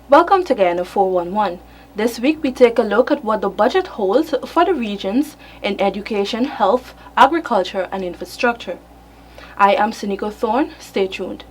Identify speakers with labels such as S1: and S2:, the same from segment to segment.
S1: Welcome to Guyana 411. This week we take a look at what the budget holds for the regions in education, health, agriculture, and infrastructure. I am Suniko Thorne. Stay tuned.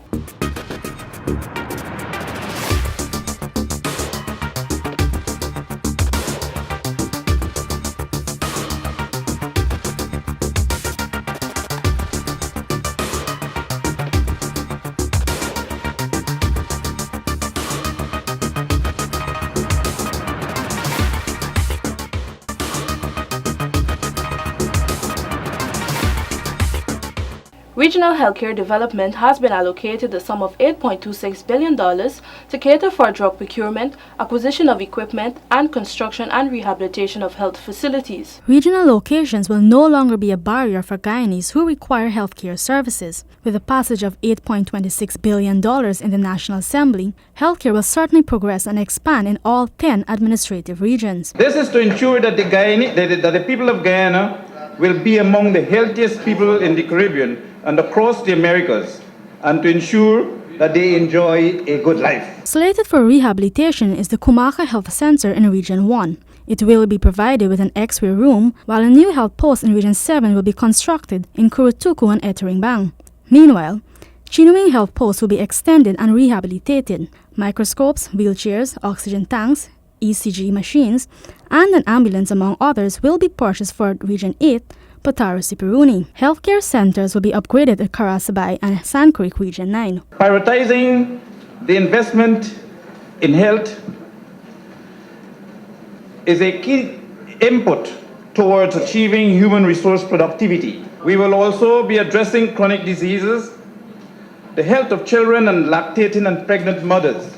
S1: Regional healthcare development has been allocated the sum of $8.26 billion to cater for drug procurement, acquisition of equipment, and construction and rehabilitation of health facilities.
S2: Regional locations will no longer be a barrier for Guyanese who require healthcare services. With the passage of $8.26 billion in the National Assembly, healthcare will certainly progress and expand in all 10 administrative regions.
S3: This is to ensure that the people of Guyana will be among the healthiest people in the Caribbean and across the Americas, and to ensure that they enjoy a good life.
S2: Slated for rehabilitation is the Kumaka Health Center in Region 1. It will be provided with an X-ray room, while a new health post in Region 7 will be constructed in Kurutuku and Etteringbang. Meanwhile, Chinwing Health Post will be extended and rehabilitated. Microscopes, wheelchairs, oxygen tanks, ECG machines, and an ambulance, among others, will be purchased for Region 8, Pataro Sipiruni. Healthcare centers will be upgraded at Karasabay and Sand Creek Region 9.
S3: Prioritizing the investment in health is a key input towards achieving human resource productivity. We will also be addressing chronic diseases, the health of children and lactating and pregnant mothers.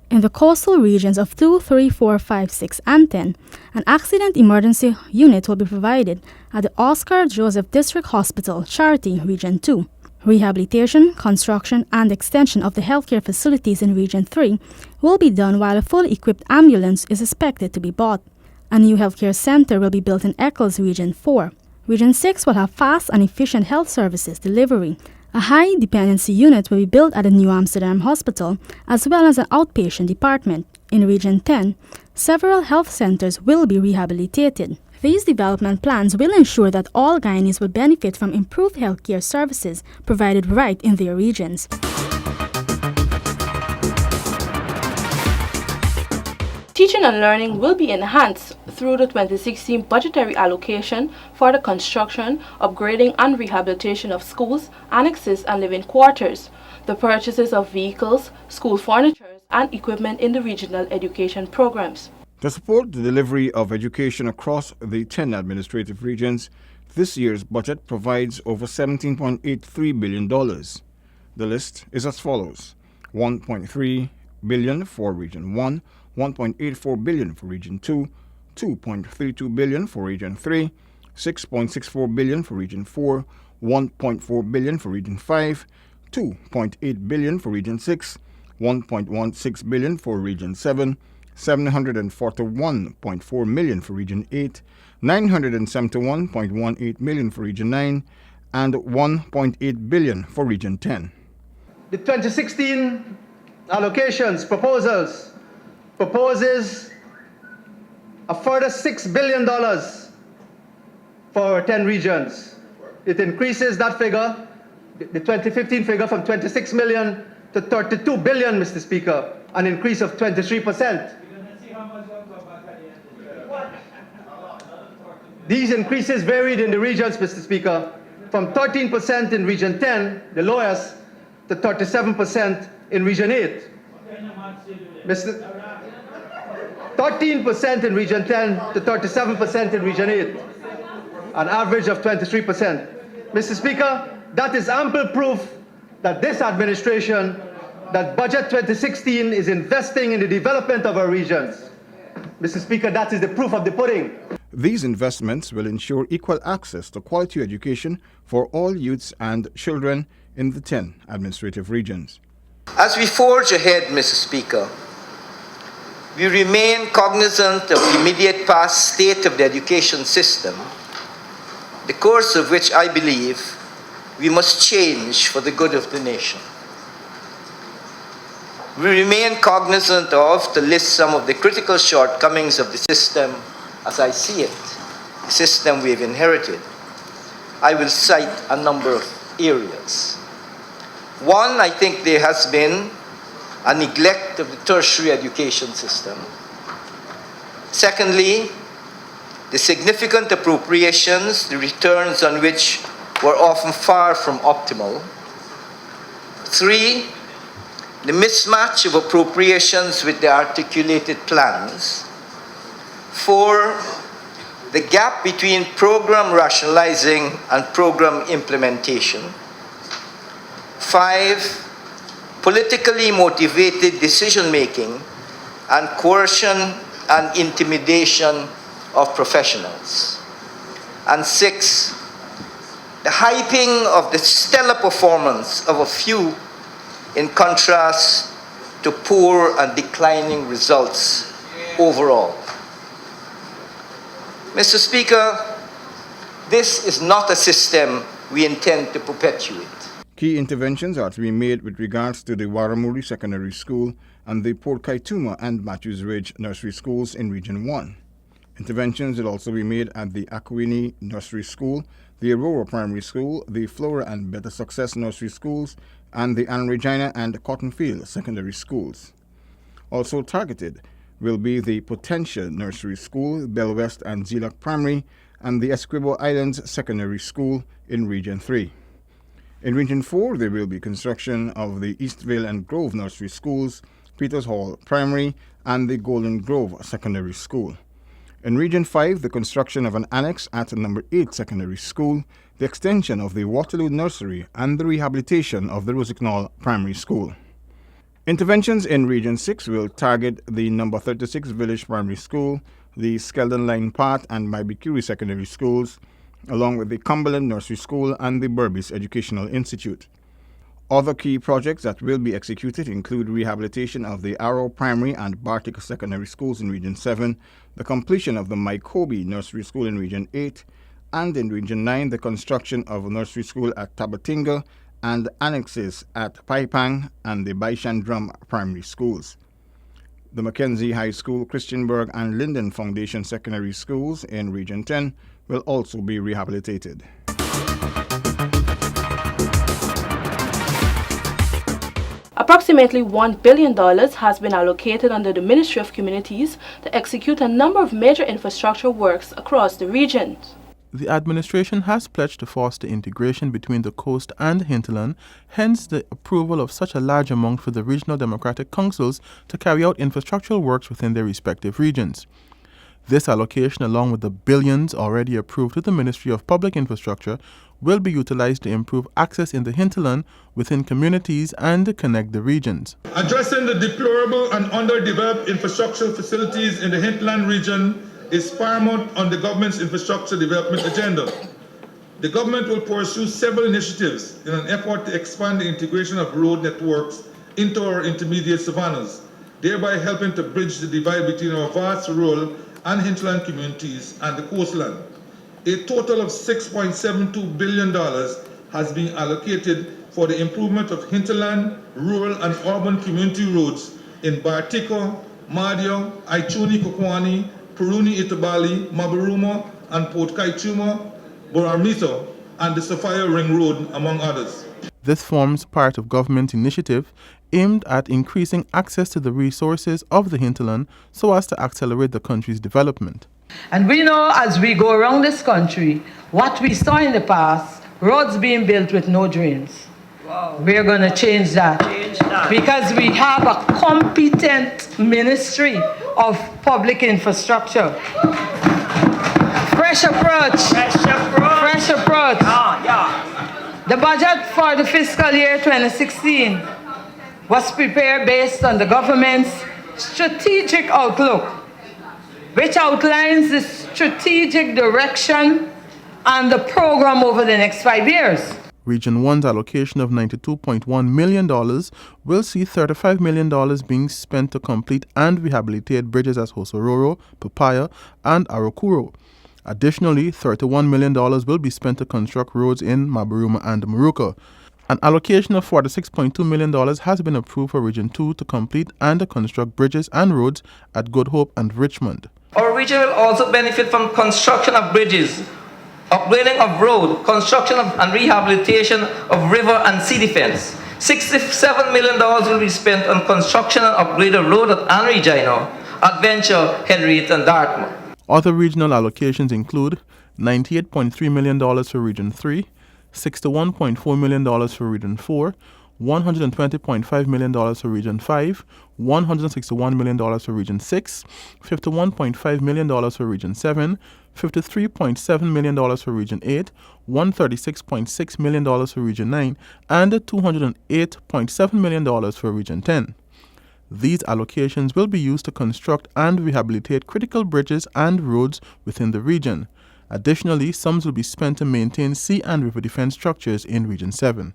S2: In the coastal regions of 2, 3, 4, 5, 6, and 10, an accident emergency unit will be provided at the Oscar Joseph District Hospital, Charity, Region 2. Rehabilitation, construction, and extension of the healthcare facilities in Region 3 will be done while a fully equipped ambulance is expected to be bought. A new healthcare center will be built in Eccles, Region 4. Region 6 will have fast and efficient health services delivery. A high dependency unit will be built at the New Amsterdam Hospital, as well as an outpatient department. In Region 10, several health centers will be rehabilitated. These development plans will ensure that all Guyanese will benefit from improved healthcare services provided right in their regions.
S1: Teaching and learning will be enhanced through the 2016 budgetary allocation for the construction, upgrading, and rehabilitation of schools, annexes, and living quarters, the purchases of vehicles, school furniture, and equipment in the regional education programs.
S4: To support the delivery of education across the 10 administrative regions, this year's budget provides over $17.83 billion. The list is as follows: $1.3 billion for Region 1, $1.84 billion for Region 2, $2.32 billion for Region 3, $6.64 billion for Region 4, $1.4 billion for Region 5, $2.8 billion for Region 6, $1.16 billion for Region 7, $741.4 million for Region 8, $971.18 million for Region 9, and $1.8 billion for Region 10.
S5: The 2016 allocations proposes a further $6 billion for 10 regions. It increases that figure, the 2015 figure, from 26 million to 32 billion, Mr. Speaker, an increase of 23%. These increases varied in the regions, Mr. Speaker, from 13% in Region 10, the lowest, to 37% in Region 8. 13% in Region 10 to 37% in Region 8, an average of 23%. Mr. Speaker, that is ample proof that this administration, that Budget 2016 is investing in the development of our regions. Mr. Speaker, that is the proof of the pudding.
S4: These investments will ensure equal access to quality education for all youths and children in the 10 administrative regions.
S6: As we forge ahead, Mr. Speaker, we remain cognizant of the immediate past state of the education system, the course of which I believe we must change for the good of the nation. We remain cognizant of, to list some of the critical shortcomings of the system as I see it, the system we've inherited. I will cite a number of areas. One, I think there has been a neglect of the tertiary education system. Secondly, the significant appropriations, the returns on which were often far from optimal. 3, the mismatch of appropriations with the articulated plans. 4, the gap between program rationalizing and program implementation. 5, politically motivated decision-making and coercion and intimidation of professionals. And 6, the hyping of the stellar performance of a few in contrast to poor and declining results overall. Mr. Speaker, this is not a system we intend to perpetuate.
S4: Key interventions are to be made with regards to the Waramuri Secondary School and the Port Kaituma and Matthews Ridge Nursery Schools in Region 1. Interventions will also be made at the Akwini Nursery School, the Aurora Primary School, the Flora and Better Success Nursery Schools, and the Anne Regina and Cottonfield Secondary Schools. Also targeted will be the Potentia Nursery School, Bell West and Zilak Primary, and the Esquibo Islands Secondary School in Region 3. In Region 4, there will be construction of the Eastvale and Grove Nursery Schools, Peters Hall Primary, and the Golden Grove Secondary School. In Region 5, the construction of an annex at number 8 Secondary School, the extension of the Waterloo Nursery, and the rehabilitation of the Rosignol Primary School. Interventions in Region 6 will target the number 36 Village Primary School, the Skeldon Line Path and Maibikiri Secondary Schools, along with the Cumberland Nursery School and the Berbice Educational Institute. Other key projects that will be executed include rehabilitation of the Arrow Primary and Bartik Secondary Schools in Region 7, the completion of the Maikobi Nursery School in Region 8, and in Region 9, the construction of a nursery school at Tabatinga and annexes at Paipang and the Baishandrum Primary Schools. The Mackenzie High School, Christianburg, and Linden Foundation Secondary Schools in Region 10 will also be rehabilitated.
S1: Approximately $1 billion has been allocated under the Ministry of Communities to execute a number of major infrastructure works across the region.
S7: The administration has pledged to foster integration between the coast and hinterland, hence the approval of such a large amount for the regional democratic councils to carry out infrastructural works within their respective regions. This allocation, along with the billions already approved to the Ministry of Public Infrastructure, will be utilized to improve access in the hinterland within communities and to connect the regions.
S8: Addressing the deplorable and underdeveloped infrastructural facilities in the hinterland region is paramount on the government's infrastructure development agenda. The government will pursue several initiatives in an effort to expand the integration of road networks into our intermediate savannas, thereby helping to bridge the divide between our vast rural and hinterland communities and the coastland. A total of $6.72 billion has been allocated for the improvement of hinterland, rural, and urban community roads in Bartiko, Madio, Aichuni Kokwani, Puruni Itabali, Mabaruma, and Port Kaituma, Boramito, and the Sophia Ring Road, among others.
S7: This forms part of government initiative aimed at increasing access to the resources of the hinterland so as to accelerate the country's development.
S9: And we know as we go around this country, what we saw in the past, roads being built with no drains. Wow. We're going to change that because we have a competent Ministry of Public Infrastructure. Fresh approach. Fresh approach. The budget for the fiscal year 2016 was prepared based on the government's strategic outlook, which outlines the strategic direction and the program over the next 5 years.
S7: Region 1's allocation of $92.1 million will see $35 million being spent to complete and rehabilitate bridges at Hosororo, Papaya, and Arokuro. Additionally, $31 million will be spent to construct roads in Mabaruma and Maruka. An allocation of $46.2 million has been approved for Region 2 to complete and construct bridges and roads at Good Hope and Richmond.
S10: Our region will also benefit from construction of bridges, upgrading of road, construction and rehabilitation of river and sea defense. $67 million will be spent on construction and upgrade of road at Regina, Adventure, Henrietta, and Dartmouth.
S7: Other regional allocations include $98.3 million for Region 3, $61.4 million for Region 4, $120.5 million for Region 5, $161 million for Region 6, $51.5 million for Region 7, $53.7 million for Region 8, $136.6 million for Region 9, and $208.7 million for Region 10. These allocations will be used to construct and rehabilitate critical bridges and roads within the region. Additionally, sums will be spent to maintain sea and river defense structures in Region 7.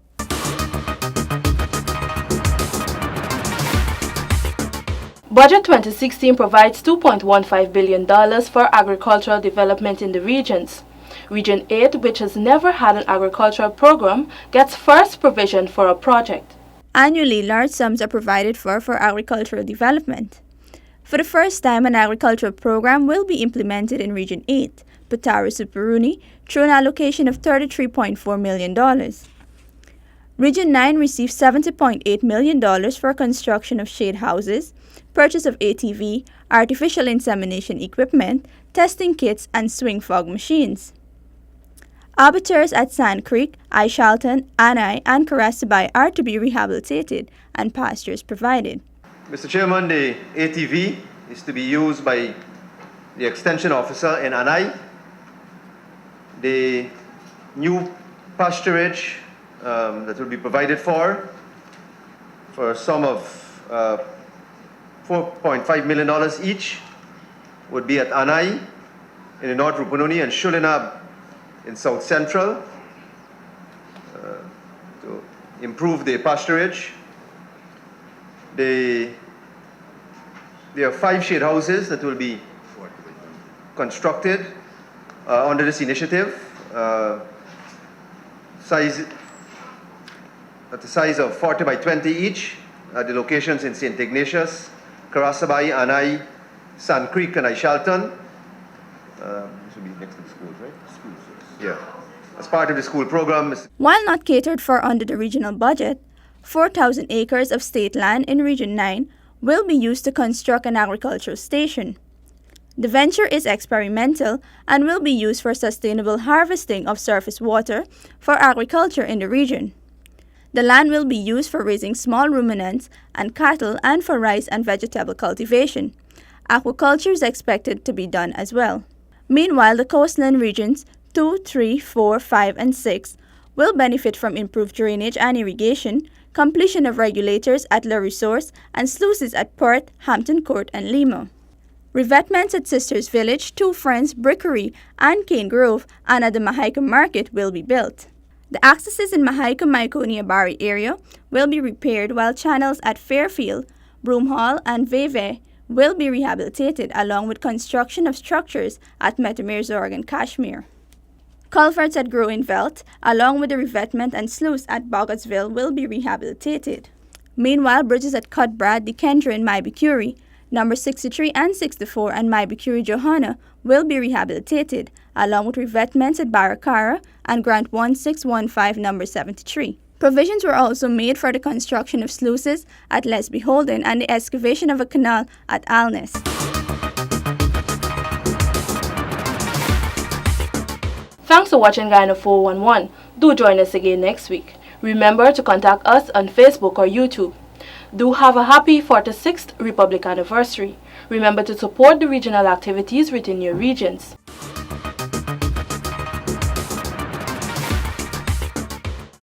S1: Budget 2016 provides $2.15 billion for agricultural development in the regions. Region 8, which has never had an agricultural program, gets first provision for a project.
S11: Annually, large sums are provided for agricultural development. For the first time, an agricultural program will be implemented in Region 8, Patara Superuni, through an allocation of $33.4 million. Region 9 received $70.8 million for construction of shade houses, purchase of ATV, artificial insemination equipment, testing kits, and swing fog machines. Abattoirs at Sand Creek, Aishalton, Anai, and Karasabay are to be rehabilitated and pastures provided.
S5: Mr. Chairman, the ATV is to be used by the Extension Officer in Anai. The new pasturage that will be provided for a sum of $4.5 million each would be at Anai in the North Rupununi and Shulinab in South Central to improve the pasturage. There are 5 shade houses that will be constructed under this initiative, at the size of 40 by 20 each, at the locations in St. Ignatius, Karasabay, Anai, Sand Creek, and Aishalton. This will be next to the schools, right? Schools, yes. Yeah. As part of the school program.
S11: While not catered for under the regional budget, 4,000 acres of state land in Region 9 will be used to construct an agricultural station. The venture is experimental and will be used for sustainable harvesting of surface water for agriculture in the region. The land will be used for raising small ruminants and cattle and for rice and vegetable cultivation. Aquaculture is expected to be done as well. Meanwhile, the coastline regions 2, 3, 4, 5, and 6 will benefit from improved drainage and irrigation, completion of regulators at La Resource, and sluices at Perth, Hampton Court, and Lima. Revetments at Sisters Village, Two Friends, Brickery, and Cane Grove, and at the Mahaica Market will be built. The accesses in Mahaica, Myconia, Barrie area will be repaired, while channels at Fairfield, Broomhall, and Veve will be rehabilitated, along with construction of structures at Metamere, Zorg, and Kashmir. Culverts at Groenveld, along with the revetment and sluice at Boggartsville, will be rehabilitated. Meanwhile, bridges at Cutbrad, Dekendra, and Maibikuri, number 63 and 64, and Maibikuri Johanna will be rehabilitated, along with revetments at Barakara and Grant 1615, number 73. Provisions were also made for the construction of sluices at Lesby Holden and the excavation of a canal at Alness.
S1: Thanks for watching Guyana 411. Do join us again next week. Remember to contact us on Facebook or YouTube. Do have a happy 46th Republic anniversary. Remember to support the regional activities within your regions.